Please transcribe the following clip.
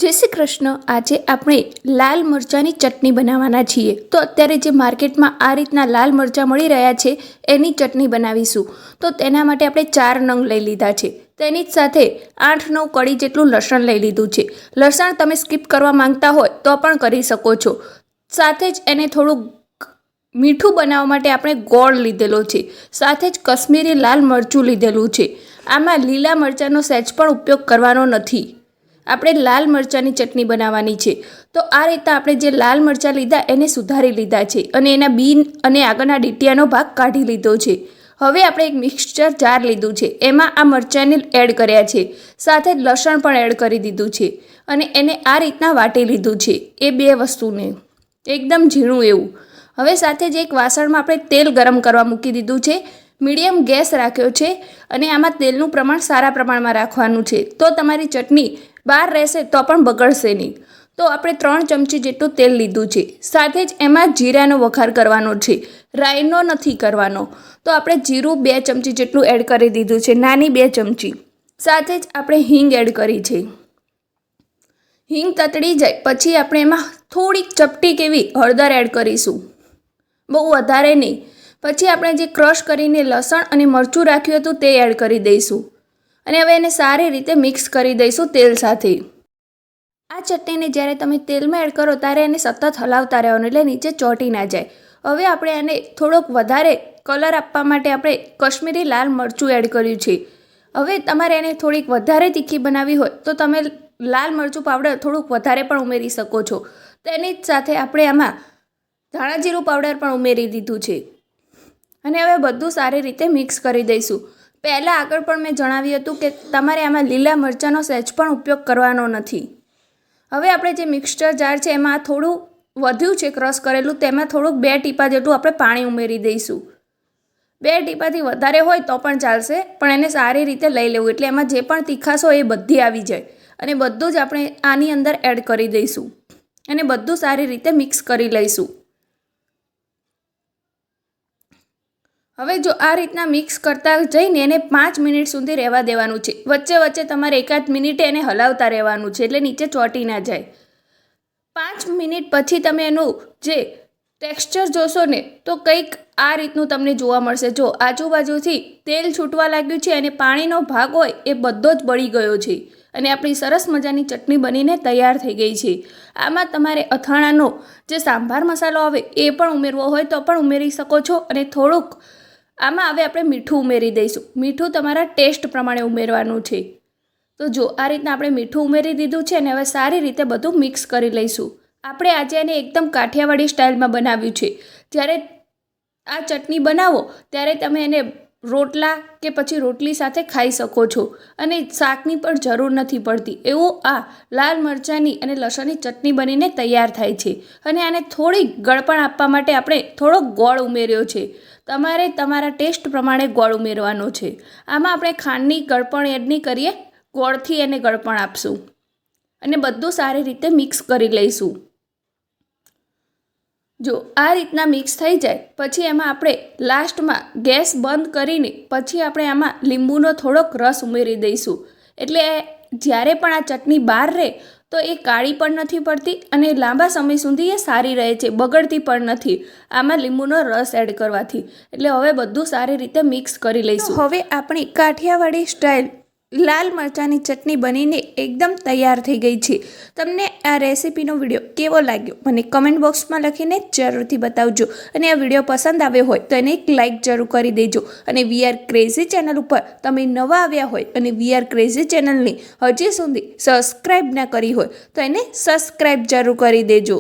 જય શ્રી કૃષ્ણ। આજે આપણે લાલ મરચાંની ચટણી બનાવવાના છીએ। તો અત્યારે જે માર્કેટમાં આ રીતના લાલ મરચાં મળી રહ્યા છે એની ચટણી બનાવીશું। તો તેના માટે આપણે 4 નંગ લઈ લીધા છે। તેની જ સાથે 8-9 કળી જેટલું લસણ લઈ લીધું છે। લસણ તમે સ્કીપ કરવા માંગતા હોય તો પણ કરી શકો છો। સાથે જ એને થોડું મીઠું બનાવવા માટે આપણે ગોળ લીધેલો છે। સાથે જ કશ્મીરી લાલ મરચું લીધેલું છે। આમાં લીલા મરચાંનો સહેજ પણ ઉપયોગ કરવાનો નથી। આપણે લાલ મરચાંની ચટણી બનાવવાની છે। તો આ રીતે આપણે જે લાલ મરચાં લીધા એને સુધારી લીધા છે અને એના બીન અને આગળના ડીટીયાનો ભાગ કાઢી લીધો છે। હવે આપણે એક મિક્સચર જાર લીધું છે, એમાં આ મરચાંને એડ કર્યા છે। સાથે જ લસણ પણ એડ કરી દીધું છે અને એને આ રીતના વાટી લીધું છે, એ બે વસ્તુને એકદમ ઝીણું એવું। હવે સાથે જ એક વાસણમાં આપણે તેલ ગરમ કરવા મૂકી દીધું છે। મીડિયમ ગેસ રાખ્યો છે અને આમાં તેલનું પ્રમાણ સારા પ્રમાણમાં રાખવાનું છે। તો તમારી ચટણી બહાર રહેશે તો પણ બગડશે નહીં। તો આપણે 3 ચમચી જેટલું તેલ લીધું છે। સાથે જ એમાં જીરાનો વઘાર કરવાનો છે, રાઈનો નથી કરવાનો। તો આપણે જીરું 2 ચમચી જેટલું એડ કરી દીધું છે, નાની 2 ચમચી। સાથે જ આપણે હિંગ એડ કરી છે। હિંગ તતડી જાય પછી આપણે એમાં થોડીક ચપટી કેવી હળદર એડ કરીશું, બહુ વધારે નહીં। પછી આપણે જે ક્રશ કરીને લસણ અને મરચું રાખ્યું હતું તે એડ કરી દઈશું અને હવે એને સારી રીતે મિક્સ કરી દઈશું તેલ સાથે। આ ચટણીને જ્યારે તમે તેલમાં એડ કરો ત્યારે એને સતત હલાવતા રહેવાનું, એટલે નીચે ચોંટી ના જાય। હવે આપણે એને થોડોક વધારે કલર આપવા માટે આપણે કશ્મીરી લાલ મરચું એડ કર્યું છે। હવે તમારે એને થોડીક વધારે તીખી બનાવવી હોય તો તમે લાલ મરચું પાવડર થોડુંક વધારે પણ ઉમેરી શકો છો। તેની જ સાથે આપણે આમાં ધાણા જીરું પાવડર પણ ઉમેરી દીધું છે અને હવે બધું સારી રીતે મિક્સ કરી દઈશું। પહેલાં આગળ પણ મેં જણાવ્યું હતું કે તમારે આમાં લીલા મરચાંનો સહેજ પણ ઉપયોગ કરવાનો નથી। હવે આપણે જે મિક્સચર જાર છે એમાં થોડું વધ્યું છે ક્રશ કરેલું, તેમાં થોડુંક 2 ટીપા જેટલું આપણે પાણી ઉમેરી દઈશું। 2 ટીપાથી વધારે હોય તો પણ ચાલશે, પણ એને સારી રીતે લઈ લેવું એટલે એમાં જે પણ તીખાશ હોય એ બધી આવી જાય અને બધું જ આપણે આની અંદર એડ કરી દઈશું અને બધું સારી રીતે મિક્સ કરી લઈશું। હવે જો આ રીતના મિક્સ કરતા જઈને એને 5 મિનિટ સુધી રહેવા દેવાનું છે। વચ્ચે વચ્ચે તમારે 1-8 મિનિટે એને હલાવતા રહેવાનું છે એટલે નીચે ચોંટી ના જાય। 5 મિનિટ પછી તમે એનું જે ટેક્સચર જોશો ને તો કંઈક આ રીતનું તમને જોવા મળશે। જો આજુબાજુથી તેલ છૂટવા લાગ્યું છે અને પાણીનો ભાગ હોય એ બધો જ બળી ગયો છે અને આપણી સરસ મજાની ચટણી બનીને તૈયાર થઈ ગઈ છે। આમાં તમારે અથાણાનો જે સાંભાર મસાલો આવે એ પણ ઉમેરવો હોય તો પણ ઉમેરી શકો છો અને થોડુંક આમાં હવે આપણે મીઠું ઉમેરી દઈશું। મીઠું તમારા ટેસ્ટ પ્રમાણે ઉમેરવાનું છે। તો જો આ રીતના આપણે મીઠું ઉમેરી દીધું છે અને હવે સારી રીતે બધું મિક્સ કરી લઈશું। આપણે આજે એને એકદમ કાઠિયાવાડી સ્ટાઇલમાં બનાવ્યું છે। જ્યારે આ ચટણી બનાવો ત્યારે તમે એને રોટલા કે પછી રોટલી સાથે ખાઈ શકો છો અને શાકની પણ જરૂર નથી પડતી। એવું આ લાલ મરચાંની અને લસણની ચટણી બનીને તૈયાર થાય છે અને આને થોડી ગળપણ આપવા માટે આપણે થોડો ગોળ ઉમેર્યો છે। તમારે તમારા ટેસ્ટ પ્રમાણે ગોળ ઉમેરવાનો છે। આમાં આપણે ખાંડની ગળપણ એડ નહીં કરીએ, ગોળથી એને ગળપણ આપશું અને બધું સારી રીતે મિક્સ કરી લઈશું। જો આ રીતના મિક્સ થઈ જાય પછી એમાં આપણે લાસ્ટમાં ગેસ બંધ કરીને પછી આપણે આમાં લીંબુનો થોડોક રસ ઉમેરી દઈશું એટલે જ્યારે પણ આ ચટણી બહાર રહે તો એ કાળી પણ નથી પડતી અને લાંબા સમય સુધી એ સારી રહે છે, બગડતી પણ નથી આમાં લીંબુનો રસ એડ કરવાથી। એટલે હવે બધું સારી રીતે મિક્સ કરી લઈશું। હવે આપણી કાઠિયાવાડી સ્ટાઇલ લાલ મરચાંની ચટણી બનીને એકદમ તૈયાર થઈ ગઈ છે। તમને આ રેસીપીનો વિડીયો કેવો લાગ્યો મને કમેન્ટ બોક્સમાં લખીને જરૂરથી બતાવજો અને આ વિડીયો પસંદ આવ્યો હોય તો એને એક લાઇક જરૂર કરી દેજો અને વી આર ક્રેઝી ચેનલ ઉપર તમે નવા આવ્યા હોય અને વી આર ક્રેઝી ચેનલને હજી સુધી સબસ્ક્રાઈબ ના કરી હોય તો એને સબસ્ક્રાઈબ જરૂર કરી દેજો।